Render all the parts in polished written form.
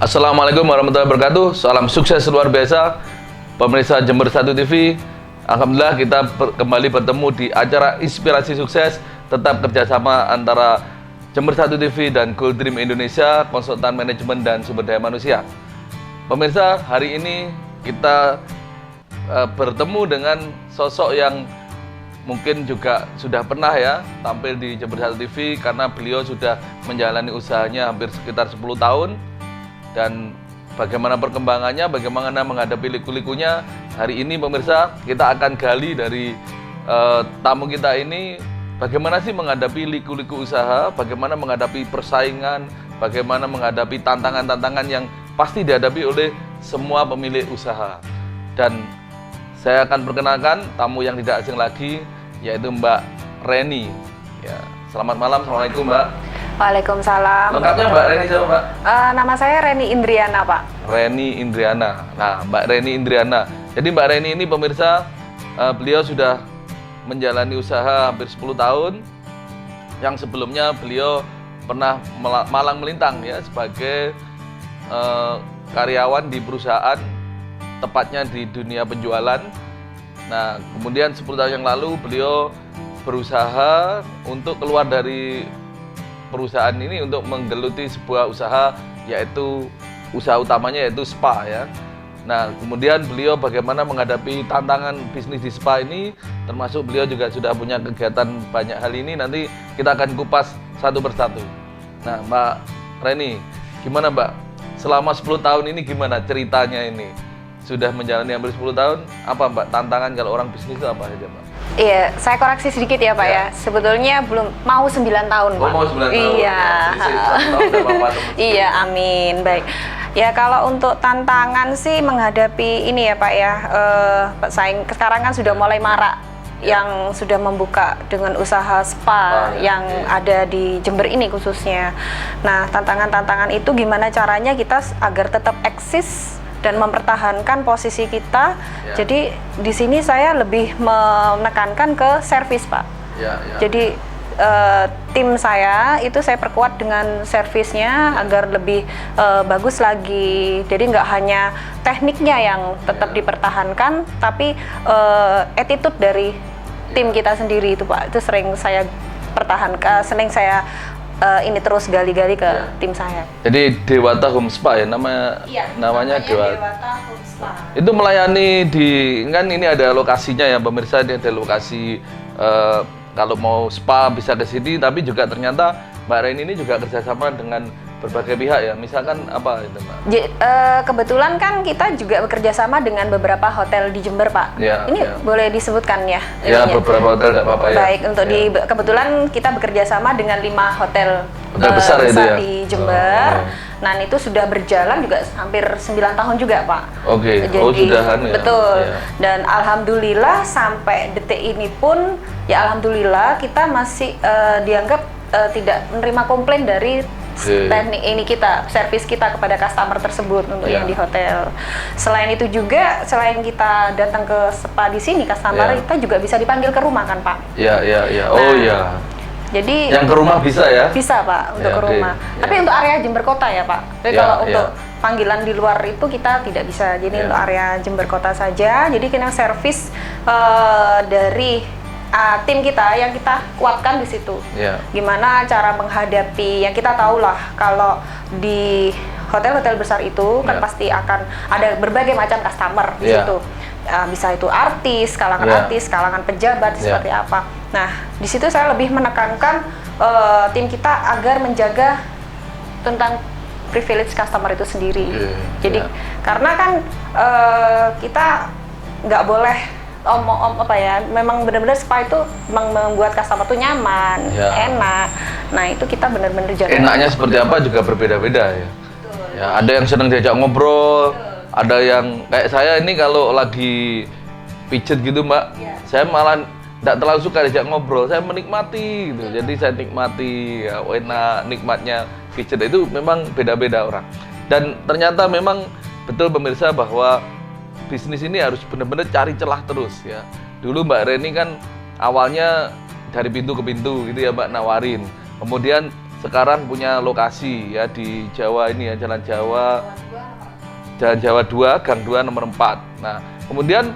Assalamualaikum warahmatullahi wabarakatuh. Salam sukses luar biasa pemirsa Jember 1 TV. Alhamdulillah kita kembali bertemu di acara Inspirasi Sukses. Tetap kerjasama antara Jember 1 TV dan Gold Dream Indonesia, konsultan manajemen dan sumber daya manusia. Pemirsa, hari ini kita bertemu dengan sosok yang mungkin juga sudah pernah ya tampil di Jember 1 TV, karena beliau sudah menjalani usahanya hampir sekitar 10 tahun. Dan bagaimana perkembangannya, bagaimana menghadapi liku-likunya, hari ini pemirsa kita akan gali dari tamu kita ini, bagaimana sih menghadapi liku-liku usaha, bagaimana menghadapi persaingan, bagaimana menghadapi tantangan-tantangan yang pasti dihadapi oleh semua pemilik usaha. Dan saya akan perkenalkan tamu yang tidak asing lagi, yaitu Mbak Reni. Ya, selamat malam, assalamualaikum Mbak. Waalaikumsalam. Lengkapnya Mbak Reni siapa Mbak? Nama saya Reni Indriana, Pak. Reni Indriana. Nah, Mbak Reni Indriana. Jadi Mbak Reni ini pemirsa, beliau sudah menjalani usaha hampir 10 tahun. Yang sebelumnya beliau pernah malang melintang ya sebagai karyawan di perusahaan, tepatnya di dunia penjualan. Nah, kemudian 10 tahun yang lalu beliau berusaha untuk keluar dari perusahaan ini untuk menggeluti sebuah usaha, yaitu usaha utamanya yaitu spa ya. Nah, kemudian beliau bagaimana menghadapi tantangan bisnis di spa ini, termasuk beliau juga sudah punya kegiatan banyak hal ini, nanti kita akan kupas satu persatu. Nah, Mbak Reni, gimana Mbak? Selama 10 tahun ini gimana ceritanya ini? Sudah menjalani hampir 10 tahun, apa Mbak tantangan kalau orang bisnis itu apa saja Mbak? Iya, saya koreksi sedikit ya Pak ya. Sebetulnya belum mau 9 tahun Pak. Mau 9 tahun? Iya. Iya, amin. Baik. Ya kalau untuk tantangan sih menghadapi ini ya Pak ya, pesaing sekarang kan sudah mulai marak yang sudah membuka dengan usaha spa yang ada di Jember ini khususnya. Nah, tantangan-tantangan itu gimana caranya kita agar tetap eksis dan mempertahankan posisi kita. Ya. Jadi di sini saya lebih menekankan ke servis Pak. Ya. Jadi tim saya itu saya perkuat dengan servisnya agar lebih bagus lagi. Jadi nggak hanya tekniknya yang tetap dipertahankan, tapi attitude dari tim kita sendiri itu Pak. Itu sering saya pertahankan, sering saya ini terus gali-gali ke tim saya. Jadi Dewata Home Spa ya namanya Dewata Home Spa. Itu melayani di, kan ini ada lokasinya ya pemirsa, ini ada lokasi kalau mau spa bisa ke sini, tapi juga ternyata Mbak Reni ini juga kerjasama dengan berbagai pihak ya, misalkan apa itu Mbak? Kebetulan kan kita juga bekerja sama dengan beberapa hotel di Jember Pak. Ya, ini ya. Boleh disebutkan ya? Ya, beberapa hotel nggak apa-apa ya. Baik, untuk kebetulan kita bekerja sama dengan 5 hotel besar itu ya? Di Jember. Nah, itu sudah berjalan juga hampir 9 tahun juga Pak. Oke, sudahan ya? Betul. Ya. Dan alhamdulillah sampai detik ini pun, ya alhamdulillah kita masih dianggap tidak menerima komplain dari teknik ini kita, servis kita kepada customer tersebut untuk yang di hotel. Selain itu juga, selain kita datang ke spa di sini, customer kita juga bisa dipanggil ke rumah kan Pak? Iya. Oh iya. Jadi yang ke rumah bisa ya? Bisa Pak, untuk ke rumah. Tapi untuk area Jember Kota ya Pak. Jadi kalau untuk panggilan di luar itu kita tidak bisa. Jadi untuk area Jember Kota saja. Jadi kita servis dari tim kita yang kita kuatkan di situ. Gimana cara menghadapi, yang kita tahu lah kalau di hotel-hotel besar itu kan pasti akan ada berbagai macam customer di situ. Bisa itu artis, kalangan pejabat seperti apa. Nah, di situ saya lebih menekankan tim kita agar menjaga tentang privilege customer itu sendiri. Jadi karena kan kita nggak boleh memang benar-benar spa itu memang membuat customer tuh nyaman, enak. Nah, itu kita benar-benar jaga. Enaknya seperti apa juga berbeda-beda ya. Ya, ada yang senang diajak ngobrol, ada yang kayak saya ini kalau lagi pijet gitu Mbak, saya malah tidak terlalu suka diajak ngobrol, saya menikmati gitu. Jadi saya nikmati ya, enak, nikmatnya pijet itu memang beda-beda orang. Dan ternyata memang betul pemirsa bahwa bisnis ini harus benar-benar cari celah terus ya. Dulu Mbak Reni kan awalnya dari pintu ke pintu gitu ya Mbak, nawarin. Kemudian sekarang punya lokasi ya di Jawa ini ya, Jalan Jawa 2, Gang 2 nomor 4. Nah, kemudian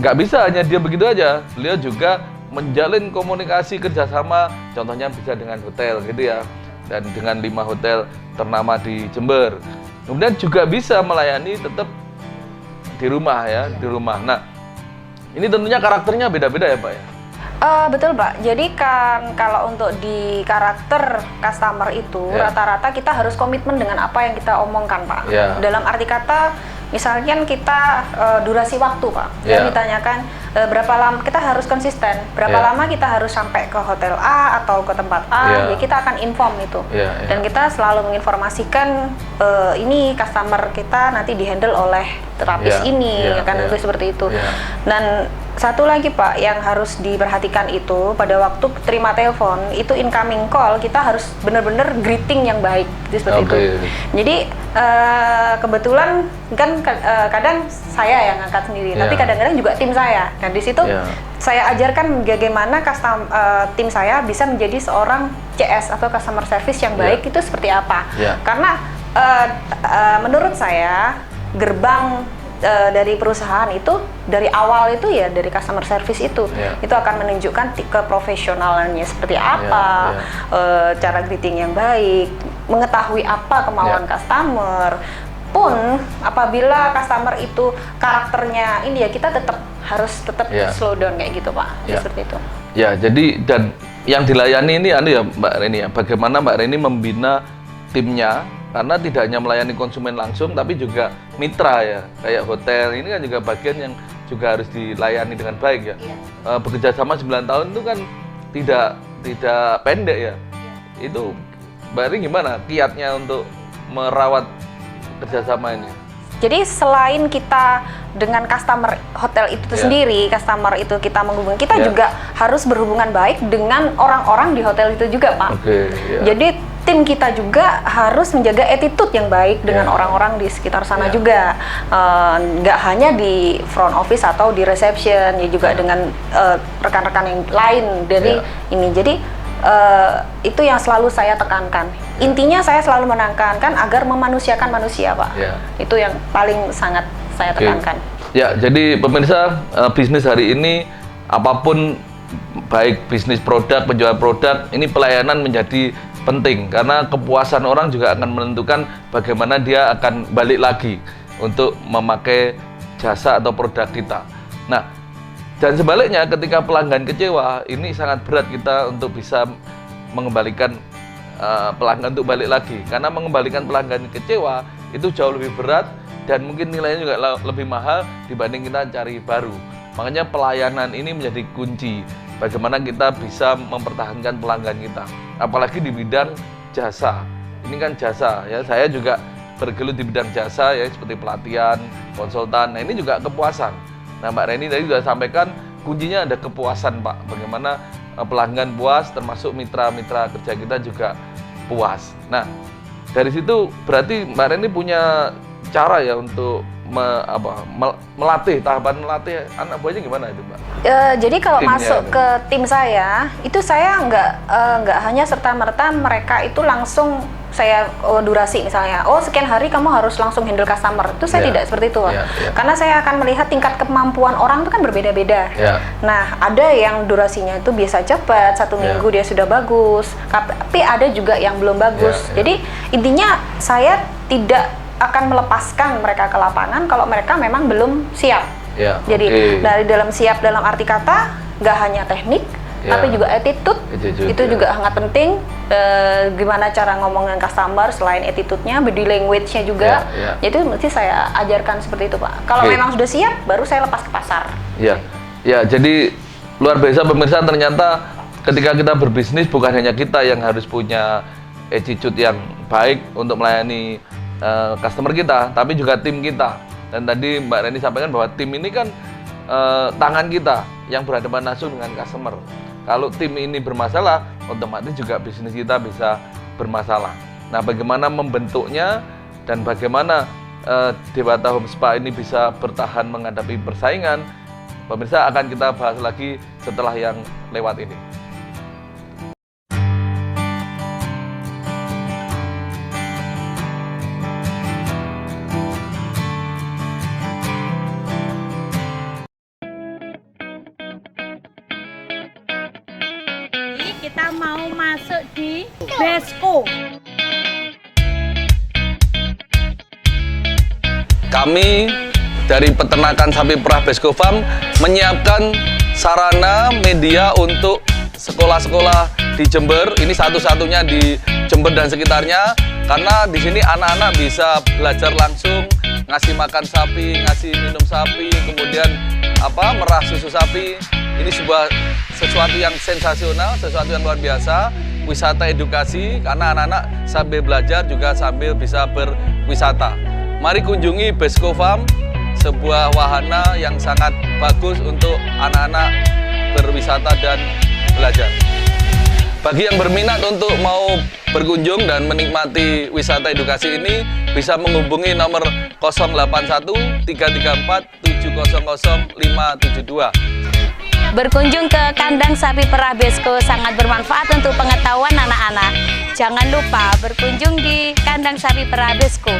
nggak bisa hanya dia begitu aja, beliau juga menjalin komunikasi kerjasama, contohnya bisa dengan hotel gitu ya, dan dengan 5 hotel ternama di Jember. Kemudian juga bisa melayani tetap di rumah ya, di rumah. Nah, ini tentunya karakternya beda-beda ya Pak ya? Betul Pak, jadi kan kalau untuk di karakter customer itu rata-rata kita harus komitmen dengan apa yang kita omongkan Pak. Dalam arti kata, misalkan kita durasi waktu Pak, yang ditanyakan berapa lama, kita harus konsisten, berapa lama kita harus sampai ke hotel A atau ke tempat A, ya kita akan inform itu. Dan kita selalu menginformasikan ini customer kita nanti dihandle oleh terapis ini, kan itu seperti itu. Dan satu lagi Pak yang harus diperhatikan itu pada waktu terima telepon itu incoming call kita harus benar-benar greeting yang baik seperti itu. Jadi kebetulan kan kadang saya yang angkat sendiri, tapi kadang-kadang juga tim saya. Dan di situ saya ajarkan bagaimana tim saya bisa menjadi seorang CS atau customer service yang baik itu seperti apa. Karena menurut saya gerbang dari perusahaan itu dari awal itu ya dari customer service itu akan menunjukkan keprofesionalannya seperti apa, cara greeting yang baik, mengetahui apa kemauan customer. Pun apabila customer itu karakternya ini ya kita harus tetap slow down kayak gitu Pak, seperti itu. Ya, jadi dan yang dilayani ini ya Mbak Reni ya, bagaimana Mbak Reni membina timnya. Karena tidak hanya melayani konsumen langsung, tapi juga mitra ya, kayak hotel ini kan juga bagian yang juga harus dilayani dengan baik ya. Bekerja sama 9 tahun itu kan tidak pendek ya. Itu Mbak Rini gimana kiatnya untuk merawat kerjasama ini? Jadi selain kita dengan customer hotel itu sendiri, customer itu kita menghubungi, kita juga harus berhubungan baik dengan orang-orang di hotel itu juga Pak. Jadi tim kita juga harus menjaga attitude yang baik dengan orang-orang di sekitar sana juga. Nggak hanya di front office atau di reception, ya juga dengan rekan-rekan yang lain dari ini. Jadi itu yang selalu saya tekankan. Intinya saya selalu menekankan agar memanusiakan manusia Pak. Itu yang paling sangat saya tekankan. Ya, jadi pemirsa bisnis hari ini apapun baik bisnis produk, penjualan produk, ini pelayanan menjadi penting karena kepuasan orang juga akan menentukan bagaimana dia akan balik lagi untuk memakai jasa atau produk kita. Nah, dan sebaliknya ketika pelanggan kecewa, ini sangat berat kita untuk bisa mengembalikan pelanggan untuk balik lagi. Karena mengembalikan pelanggan kecewa itu jauh lebih berat dan mungkin nilainya juga lebih mahal dibanding kita cari baru. Makanya pelayanan ini menjadi kunci bagaimana kita bisa mempertahankan pelanggan kita. Apalagi di bidang jasa. Ini kan jasa ya. Saya juga bergelut di bidang jasa ya, seperti pelatihan, konsultan. Nah, ini juga kepuasan. Nah, Mbak Reni tadi sudah sampaikan kuncinya ada kepuasan Pak. Bagaimana pelanggan puas, termasuk mitra-mitra kerja kita juga puas. Nah, dari situ berarti Mbak Reni punya cara ya untuk melatih, tahapan melatih anak buahnya gimana itu Mbak? Jadi kalau masuk ke tim saya, itu saya nggak hanya serta-merta mereka itu langsung saya durasi misalnya, sekian hari kamu harus langsung handle customer. Itu saya tidak seperti itu. Karena saya akan melihat tingkat kemampuan orang itu kan berbeda-beda. Nah, ada yang durasinya itu biasa cepat, 1 minggu dia sudah bagus, tapi ada juga yang belum bagus. Jadi intinya saya tidak akan melepaskan mereka ke lapangan kalau mereka memang belum siap. Jadi dari dalam siap dalam arti kata nggak hanya teknik, tapi juga attitude itu juga sangat penting. Gimana cara ngomong dengan customer selain attitude-nya, body language-nya juga. Itu mesti saya ajarkan seperti itu Pak. Kalau memang sudah siap, baru saya lepas ke pasar. Ya, jadi luar biasa pemirsa, ternyata ketika kita berbisnis bukan hanya kita yang harus punya attitude yang baik untuk melayani customer kita, tapi juga tim kita. Dan tadi Mbak Reni sampaikan bahwa tim ini kan tangan kita yang berhadapan langsung dengan customer. Kalau tim ini bermasalah, otomatis juga bisnis kita bisa bermasalah. Nah, bagaimana membentuknya dan bagaimana Dewata Home Spa ini bisa bertahan menghadapi persaingan, pemirsa akan kita bahas lagi setelah yang lewat ini. kita mau masuk di Besko. Kami dari peternakan sapi perah Besko Farm menyiapkan sarana media untuk sekolah-sekolah di Jember. Ini satu-satunya di Jember dan sekitarnya, karena di sini anak-anak bisa belajar langsung ngasih makan sapi, ngasih minum sapi, kemudian merah susu sapi. Ini sesuatu yang sensasional, sesuatu yang luar biasa, wisata edukasi, karena anak-anak sambil belajar juga sambil bisa berwisata. Mari kunjungi Besko Farm, sebuah wahana yang sangat bagus untuk anak-anak berwisata dan belajar. Bagi yang berminat untuk mau berkunjung dan menikmati wisata edukasi ini, bisa menghubungi nomor 081 334 700 572. Berkunjung ke kandang sapi perah Besko sangat bermanfaat untuk pengetahuan anak-anak. Jangan lupa berkunjung di kandang sapi perah Besko.